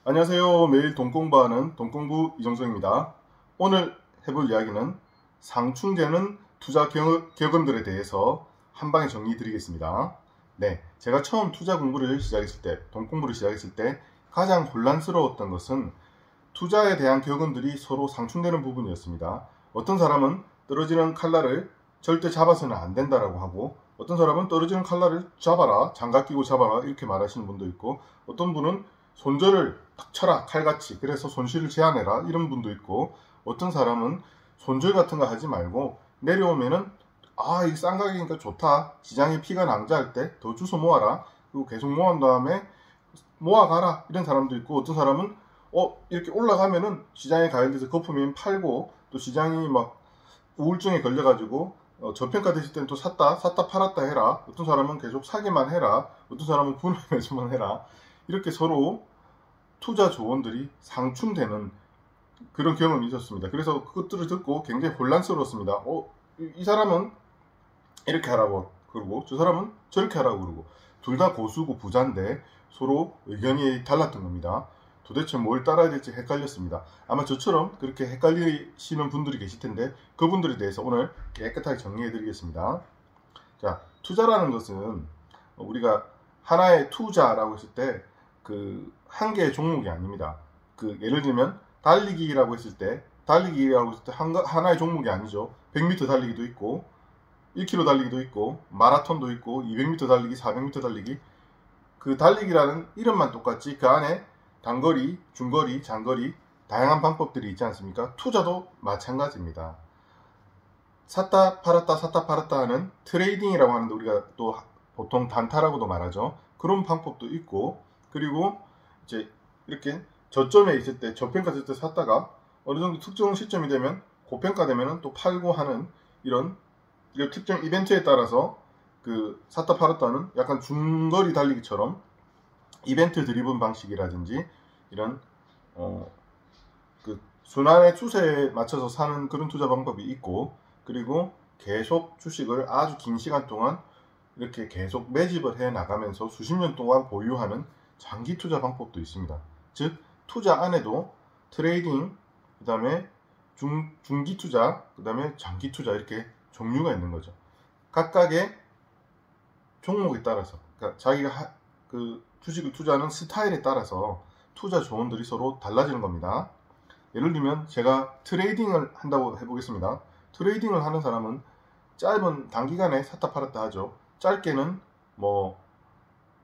안녕하세요. 매일 돈 공부하는 돈공부 이정성입니다. 오늘 해볼 이야기는 상충되는 투자 경험들에 대해서 한 방에 정리해 드리겠습니다. 네, 제가 처음 투자 공부를 시작했을 때, 돈 공부를 시작했을 때 가장 혼란스러웠던 것은 투자에 대한 경험들이 서로 상충되는 부분이었습니다. 어떤 사람은 떨어지는 칼날을 절대 잡아서는 안 된다라고 하고, 어떤 사람은 떨어지는 칼날을 잡아라, 장갑 끼고 잡아라 이렇게 말하시는 분도 있고, 어떤 분은 손절을 딱 쳐라 칼같이, 그래서 손실을 제한해라 이런 분도 있고, 어떤 사람은 손절 같은 거 하지 말고 내려오면은 이 싼 가격이니까 좋다, 시장에 피가 낭자할 때 더 주워 모아라, 그리고 계속 모은 다음에 모아가라 이런 사람도 있고, 어떤 사람은 이렇게 올라가면은 시장에 가열돼서 거품이면 팔고, 또 시장이 막 우울증에 걸려가지고 저평가 됐을 때는 또 샀다 팔았다 해라, 어떤 사람은 계속 사기만 해라, 어떤 사람은 분할 매수만 해라, 이렇게 서로 투자 조언들이 상충되는 그런 경험이 있었습니다. 그래서 그것들을 듣고 굉장히 혼란스러웠습니다. 이 사람은 이렇게 하라고 그러고 저 사람은 저렇게 하라고 그러고, 둘 다 고수고 부자인데 서로 의견이 달랐던 겁니다. 도대체 뭘 따라야 될지 헷갈렸습니다. 아마 저처럼 그렇게 헷갈리시는 분들이 계실 텐데, 그분들에 대해서 오늘 깨끗하게 정리해 드리겠습니다. 자, 투자라는 것은 우리가 하나의 투자라고 했을 때 한 개의 종목이 아닙니다. 예를 들면 달리기라고 했을 때 하나의 종목이 아니죠. 100m 달리기도 있고 1km 달리기도 있고 마라톤도 있고 200m 달리기, 400m 달리기. 그 달리기라는 이름만 똑같지 그 안에 단거리, 중거리, 장거리 다양한 방법들이 있지 않습니까? 투자도 마찬가지입니다. 샀다 팔았다 하는 트레이딩이라고 하는데, 우리가 또 보통 단타라고도 말하죠. 그런 방법도 있고, 그리고 이제 이렇게 저점에 있을 때, 저평가 됐을 때 샀다가 어느 정도 특정 시점이 되면 고평가 되면 또 팔고 하는 이런 특정 이벤트에 따라서 샀다 팔았다는 약간 중거리 달리기처럼 이벤트 드리븐 방식이라든지 이런 순환의 추세에 맞춰서 사는 그런 투자 방법이 있고, 그리고 계속 주식을 아주 긴 시간 동안 이렇게 계속 매집을 해 나가면서 수십 년 동안 보유하는 장기 투자 방법도 있습니다. 즉 투자 안에도 트레이딩, 그 다음에 중기 투자, 그 다음에 장기 투자, 이렇게 종류가 있는 거죠. 각각의 종목에 따라서, 그러니까 자기가 주식을 투자하는 스타일에 따라서 투자 조언들이 서로 달라지는 겁니다. 예를 들면 제가 트레이딩을 한다고 해보겠습니다. 트레이딩을 하는 사람은 짧은 단기간에 샀다 팔았다 하죠. 짧게는 뭐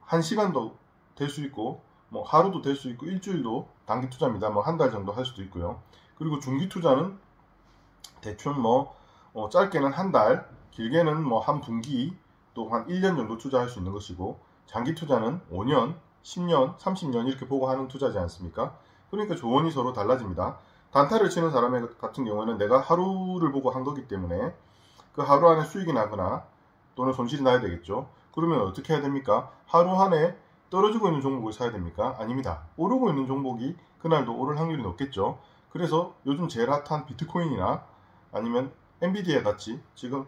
1시간도 될 수 있고, 뭐 하루도 될 수 있고, 일주일도 단기 투자입니다. 뭐 한 달 정도 할 수도 있고요. 그리고 중기 투자는 대충 짧게는 한 달, 길게는 한 분기, 또 한 1년 정도 투자할 수 있는 것이고, 장기 투자는 5년, 10년, 30년 이렇게 보고 하는 투자지 않습니까? 그러니까 조언이 서로 달라집니다. 단타를 치는 사람 같은 경우에는 내가 하루를 보고 한 거기 때문에 그 하루 안에 수익이 나거나 또는 손실이 나야 되겠죠. 그러면 어떻게 해야 됩니까? 하루 안에 떨어지고 있는 종목을 사야 됩니까? 아닙니다. 오르고 있는 종목이 그날도 오를 확률이 높겠죠. 그래서 요즘 제일 핫한 비트코인이나 아니면 엔비디아 같이 지금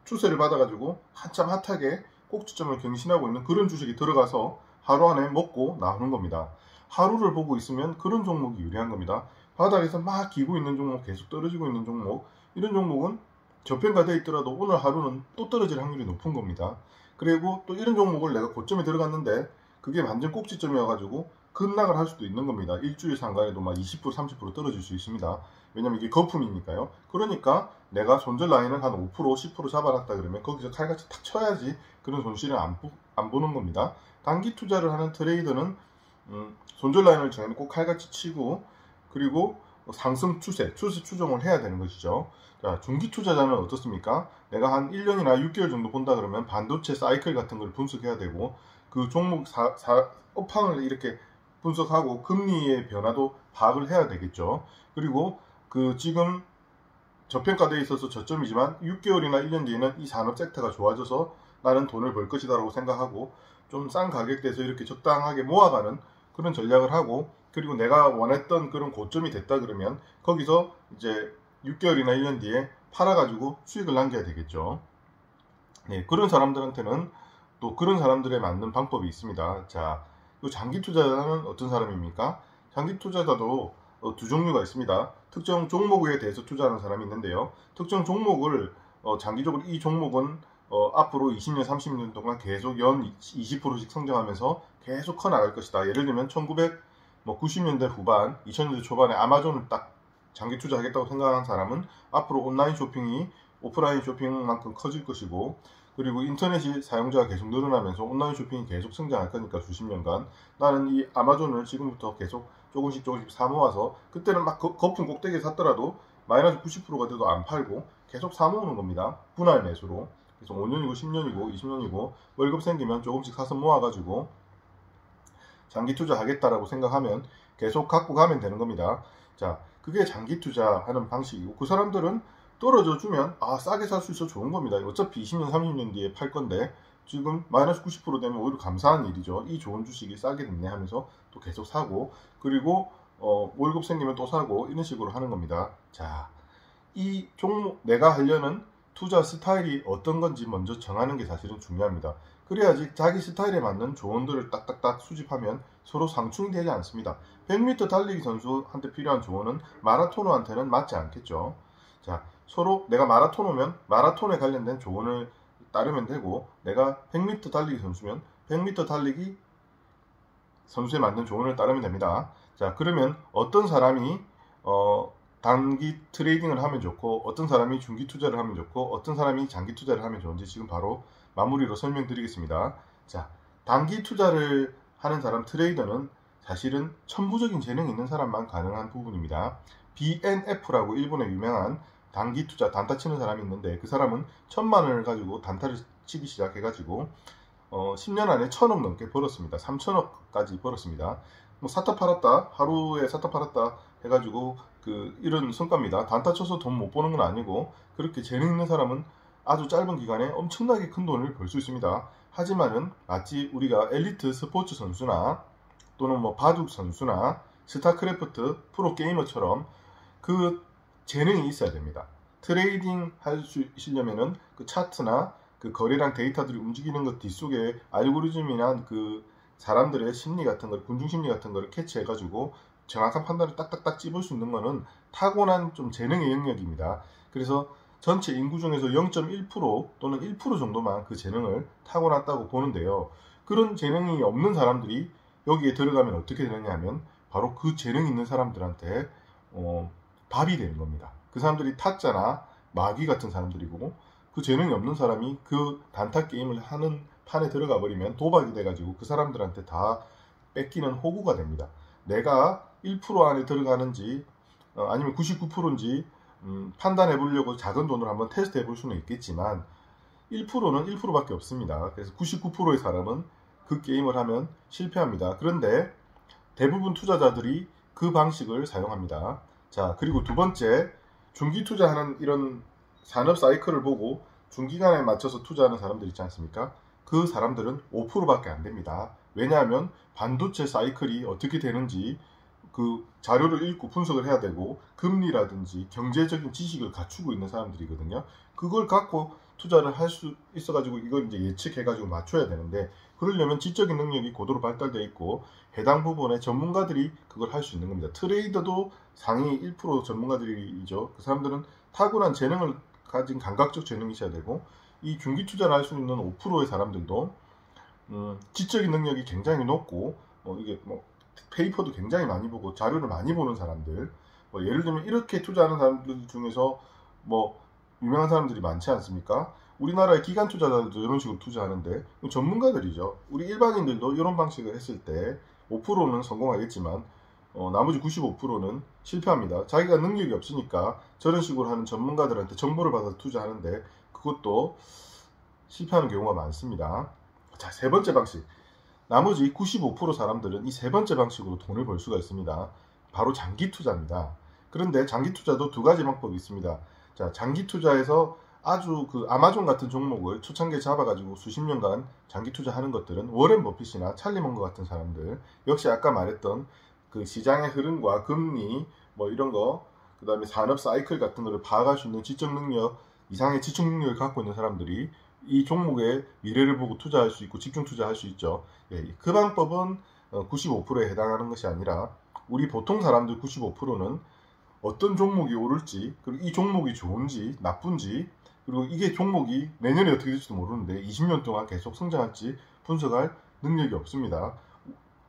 추세를 받아가지고 한참 핫하게 꼭지점을 경신하고 있는 그런 주식이 들어가서 하루 안에 먹고 나오는 겁니다. 하루를 보고 있으면 그런 종목이 유리한 겁니다. 바닥에서 막 기고 있는 종목, 계속 떨어지고 있는 종목, 이런 종목은 저평가 되어 있더라도 오늘 하루는 또 떨어질 확률이 높은 겁니다. 그리고 또 이런 종목을 내가 고점에 들어갔는데 그게 완전 꼭지점이어가지고 급락을 할 수도 있는 겁니다. 일주일 상간에도 막 20%, 30% 떨어질 수 있습니다. 왜냐면 이게 거품이니까요. 그러니까 내가 손절 라인을 한 5%, 10% 잡아놨다 그러면 거기서 칼같이 탁 쳐야지 그런 손실을 안 보는 겁니다. 단기 투자를 하는 트레이더는 손절 라인을 정해놓고 칼같이 치고, 그리고 상승 추세 추종을 해야 되는 것이죠. 자, 중기 투자자는 어떻습니까? 내가 한 1년이나 6개월 정도 본다 그러면 반도체 사이클 같은 걸 분석해야 되고, 그 종목 업황을 이렇게 분석하고 금리의 변화도 파악을 해야 되겠죠. 그리고 지금 저평가되어 있어서 저점이지만 6개월이나 1년 뒤에는 이 산업 섹터가 좋아져서 나는 돈을 벌 것이다 라고 생각하고 좀 싼 가격대에서 이렇게 적당하게 모아가는 그런 전략을 하고, 그리고 내가 원했던 그런 고점이 됐다 그러면 거기서 이제 6개월이나 1년 뒤에 팔아가지고 수익을 남겨야 되겠죠. 네, 그런 사람들한테는 또 그런 사람들에 맞는 방법이 있습니다. 자, 이 장기 투자자는 어떤 사람입니까? 장기 투자자도 두 종류가 있습니다. 특정 종목에 대해서 투자하는 사람이 있는데요. 특정 종목을 장기적으로 이 종목은 앞으로 20년, 30년 동안 계속 연 20%씩 성장하면서 계속 커나갈 것이다. 예를 들면 1990년대 후반, 2000년대 초반에 아마존을 딱 장기 투자하겠다고 생각하는 사람은 앞으로 온라인 쇼핑이 오프라인 쇼핑만큼 커질 것이고, 그리고 인터넷이 사용자가 계속 늘어나면서 온라인 쇼핑이 계속 성장할 거니까 수십 년간 나는 이 아마존을 지금부터 계속 조금씩 사 모아서, 그때는 막 거품 꼭대기에 샀더라도 마이너스 90%가 돼도 안 팔고 계속 사 모으는 겁니다. 분할 매수로. 그래서 5년이고 10년이고 20년이고 월급 생기면 조금씩 사서 모아가지고 장기 투자하겠다라고 생각하면 계속 갖고 가면 되는 겁니다. 자, 그게 장기 투자하는 방식이고, 그 사람들은 떨어져 주면 싸게 살 수 있어 좋은 겁니다. 어차피 20년, 30년 뒤에 팔 건데 지금 마이너스 90% 되면 오히려 감사한 일이죠. 이 좋은 주식이 싸게 됐네 하면서 또 계속 사고, 그리고 월급 생기면 또 사고, 이런 식으로 하는 겁니다. 자, 이 종목 내가 하려는 투자 스타일이 어떤 건지 먼저 정하는 게 사실은 중요합니다. 그래야지 자기 스타일에 맞는 조언들을 딱딱딱 수집하면 서로 상충이 되지 않습니다. 100m 달리기 선수한테 필요한 조언은 마라토너한테는 맞지 않겠죠. 자, 서로 내가 마라토너면 마라톤에 관련된 조언을 따르면 되고, 내가 100m 달리기 선수면 100m 달리기 선수에 맞는 조언을 따르면 됩니다. 자, 그러면 어떤 사람이 단기 트레이딩을 하면 좋고, 어떤 사람이 중기 투자를 하면 좋고, 어떤 사람이 장기 투자를 하면 좋은지 지금 바로 마무리로 설명드리겠습니다. 자, 단기 투자를 하는 사람, 트레이더는 사실은 천부적인 재능이 있는 사람만 가능한 부분입니다. BNF라고 일본의 유명한 단기 투자 단타 치는 사람이 있는데, 그 사람은 1000만 원을 가지고 단타를 치기 시작해가지고 10년 안에 1000억 넘게 벌었습니다. 3000억까지 벌었습니다. 뭐 사타 팔았다, 하루에 사타 팔았다 해가지고 이런 성과입니다. 단타 쳐서 돈 못 버는 건 아니고, 그렇게 재능 있는 사람은 아주 짧은 기간에 엄청나게 큰 돈을 벌 수 있습니다. 하지만은 마치 우리가 엘리트 스포츠 선수나 또는 뭐 바둑 선수나 스타크래프트 프로 게이머처럼 그 재능이 있어야 됩니다. 트레이딩 할 수 있으려면은 그 차트나 그 거래량 데이터들이 움직이는 것 뒷속에 알고리즘이나 그 사람들의 심리 같은 걸, 군중 심리 같은 거를 캐치해가지고 정확한 판단을 딱딱딱 찝을 수 있는 거는 타고난 좀 재능의 영역입니다. 그래서 전체 인구 중에서 0.1% 또는 1% 정도만 그 재능을 타고났다고 보는데요. 그런 재능이 없는 사람들이 여기에 들어가면 어떻게 되느냐 하면 바로 그 재능 있는 사람들한테 밥이 되는 겁니다. 그 사람들이 타짜나 마귀 같은 사람들이고, 그 재능이 없는 사람이 그 단타 게임을 하는 판에 들어가 버리면 도박이 돼가지고 그 사람들한테 다 뺏기는 호구가 됩니다. 내가 1% 안에 들어가는지 아니면 99%인지 판단해 보려고 작은 돈으로 한번 테스트 해볼 수는 있겠지만 1%는 1%밖에 없습니다. 그래서 99%의 사람은 그 게임을 하면 실패합니다. 그런데 대부분 투자자들이 그 방식을 사용합니다. 자, 그리고 두 번째, 중기 투자하는 이런 산업 사이클을 보고 중기간에 맞춰서 투자하는 사람들 있지 않습니까? 그 사람들은 5%밖에 안 됩니다. 왜냐하면 반도체 사이클이 어떻게 되는지 그 자료를 읽고 분석을 해야 되고, 금리라든지 경제적인 지식을 갖추고 있는 사람들이거든요. 그걸 갖고 투자를 할 수 있어가지고 이걸 이제 예측해가지고 맞춰야 되는데, 그러려면 지적인 능력이 고도로 발달되어 있고 해당 부분에 전문가들이 그걸 할 수 있는 겁니다. 트레이더도 상위 1% 전문가들이죠. 그 사람들은 타고난 재능을 가진 감각적 재능이 있어야 되고, 이 중기 투자를 할 수 있는 5%의 사람들도 지적인 능력이 굉장히 높고 이게 페이퍼도 굉장히 많이 보고 자료를 많이 보는 사람들, 예를 들면 이렇게 투자하는 사람들 중에서 유명한 사람들이 많지 않습니까? 우리나라의 기관 투자자들도 이런 식으로 투자하는데 전문가들이죠. 우리 일반인들도 이런 방식을 했을 때 5%는 성공하겠지만 나머지 95%는 실패합니다. 자기가 능력이 없으니까 저런 식으로 하는 전문가들한테 정보를 받아서 투자하는데 그것도 실패하는 경우가 많습니다. 자, 세 번째 방식. 나머지 95% 사람들은 이 세 번째 방식으로 돈을 벌 수가 있습니다. 바로 장기 투자입니다. 그런데 장기 투자도 두 가지 방법이 있습니다. 자, 장기 투자에서 아주 그 아마존 같은 종목을 초창기에 잡아가지고 수십 년간 장기 투자하는 것들은 워렌 버핏이나 찰리 먼거 같은 사람들, 역시 아까 말했던 그 시장의 흐름과 금리 이런 거, 그 다음에 산업 사이클 같은 거를 파악할 수 있는 지적 능력 이상의 지적 능력을 갖고 있는 사람들이 이 종목의 미래를 보고 투자할 수 있고 집중 투자할 수 있죠. 그 방법은 95%에 해당하는 것이 아니라 우리 보통 사람들 95%는 어떤 종목이 오를지, 그리고 이 종목이 좋은지 나쁜지, 그리고 이게 종목이 내년에 어떻게 될지도 모르는데 20년 동안 계속 성장할지 분석할 능력이 없습니다.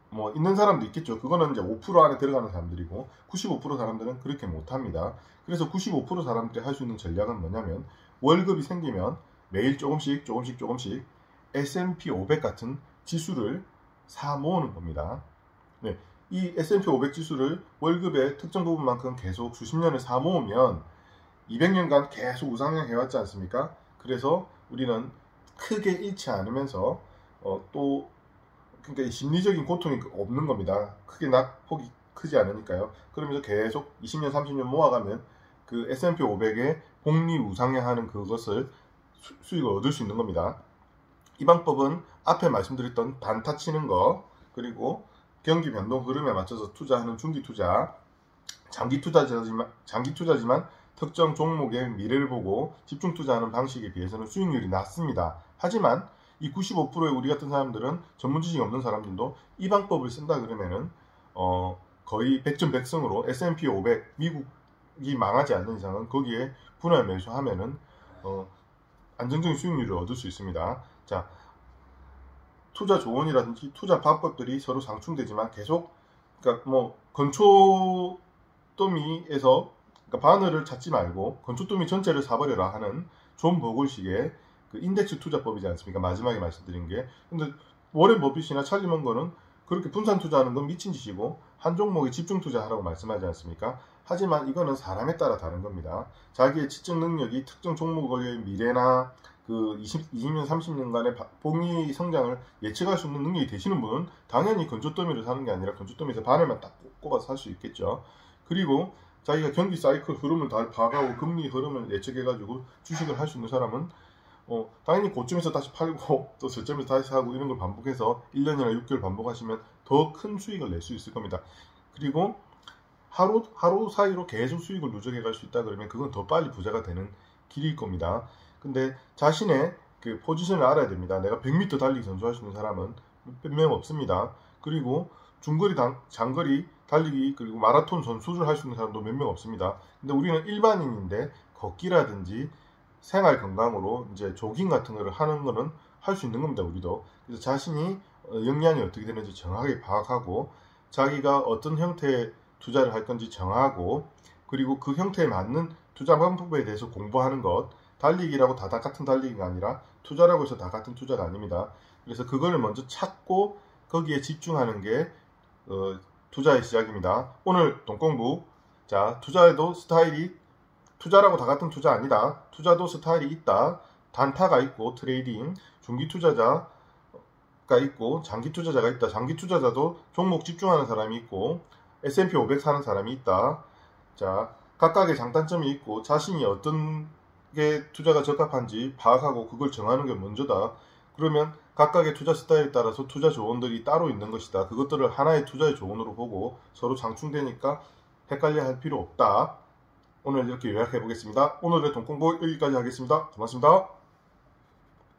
뭐 있는 사람도 있겠죠. 그거는 이제 5% 안에 들어가는 사람들이고 95% 사람들은 그렇게 못합니다. 그래서 95% 사람들이 할 수 있는 전략은 뭐냐면 월급이 생기면 매일 조금씩 S&P 500 같은 지수를 사 모으는 겁니다. 네, 이 S&P 500 지수를 월급의 특정 부분만큼 계속 수십 년을 사 모으면 200년간 계속 우상향 해왔지 않습니까? 그래서 우리는 크게 잃지 않으면서 또 그러니까 심리적인 고통이 없는 겁니다. 크게 낙폭이 크지 않으니까요. 그러면서 계속 20년, 30년 모아가면 그 S&P 500의 복리 우상향하는 그것을 수익을 얻을 수 있는 겁니다. 이 방법은 앞에 말씀드렸던 단타 치는 거, 그리고 경기 변동 흐름에 맞춰서 투자하는 중기 투자, 장기 투자지만 특정 종목의 미래를 보고 집중 투자하는 방식에 비해서는 수익률이 낮습니다. 하지만 이 95%의 우리 같은 사람들은 전문 지식이 없는 사람들도 이 방법을 쓴다 그러면은 거의 100점 100승으로 S&P 500 미국이 망하지 않는 이상은 거기에 분할 매수하면은 안정적인 수익률을 얻을 수 있습니다. 자, 투자 조언이라든지 투자 방법들이 서로 상충되지만 계속 그러니까 뭐 건초더미에서 그러니까 바늘을 찾지 말고 건초더미 전체를 사버려라 하는 존 버글식의 그 인덱스 투자법이지 않습니까? 마지막에 말씀드린 게. 근데 워렌 버핏이나 찰리 먼거는 그렇게 분산 투자하는 건 미친 짓이고 한 종목에 집중 투자하라고 말씀하지 않습니까? 하지만 이거는 사람에 따라 다른 겁니다. 자기의 지적 능력이 특정 종목의 미래나 그 20년, 30년간의 복리 성장을 예측할 수 있는 능력이 되시는 분은 당연히 건조더미를 사는 게 아니라 건조더미에서 바늘만 딱 꼽아서 살 수 있겠죠. 그리고 자기가 경기 사이클 흐름을 다 봐가고 금리 흐름을 예측해가지고 주식을 할 수 있는 사람은 당연히 고점에서 다시 팔고 또 저점에서 다시 사고 이런 걸 반복해서 1년이나 6개월 반복하시면 더 큰 수익을 낼 수 있을 겁니다. 그리고 하루 사이로 계속 수익을 누적해 갈 수 있다 그러면 그건 더 빨리 부자가 되는 길일 겁니다. 근데 자신의 그 포지션을 알아야 됩니다. 내가 100m 달리기 선수 할 수 있는 사람은 몇 명 없습니다. 그리고 중거리, 장거리 달리기 그리고 마라톤 선수를 할 수 있는 사람도 몇 명 없습니다. 근데 우리는 일반인인데 걷기라든지 생활 건강으로 이제 조깅 같은 거를 하는 거는 할 수 있는 겁니다. 우리도. 그래서 자신이 역량이 어떻게 되는지 정확하게 파악하고 자기가 어떤 형태의 투자를 할 건지 정하고 그리고 그 형태에 맞는 투자 방법에 대해서 공부하는 것. 달리기라고 다 같은 달리기가 아니라 투자라고 해서 다 같은 투자가 아닙니다. 그래서 그거를 먼저 찾고 거기에 집중하는 게 투자의 시작입니다. 오늘 돈공부. 자, 투자에도 스타일이 투자라고 다 같은 투자 아니다. 투자도 스타일이 있다. 단타가 있고 트레이딩, 중기 투자자가 있고 장기 투자자가 있다. 장기 투자자도 종목 집중하는 사람이 있고 S&P 500 사는 사람이 있다. 자, 각각의 장단점이 있고 자신이 어떤 게 투자가 적합한지 파악하고 그걸 정하는 게 먼저다. 그러면 각각의 투자 스타일에 따라서 투자 조언들이 따로 있는 것이다. 그것들을 하나의 투자의 조언으로 보고 서로 상충되니까 헷갈려 할 필요 없다. 오늘 이렇게 요약해 보겠습니다. 오늘의 돈공부 여기까지 하겠습니다. 고맙습니다.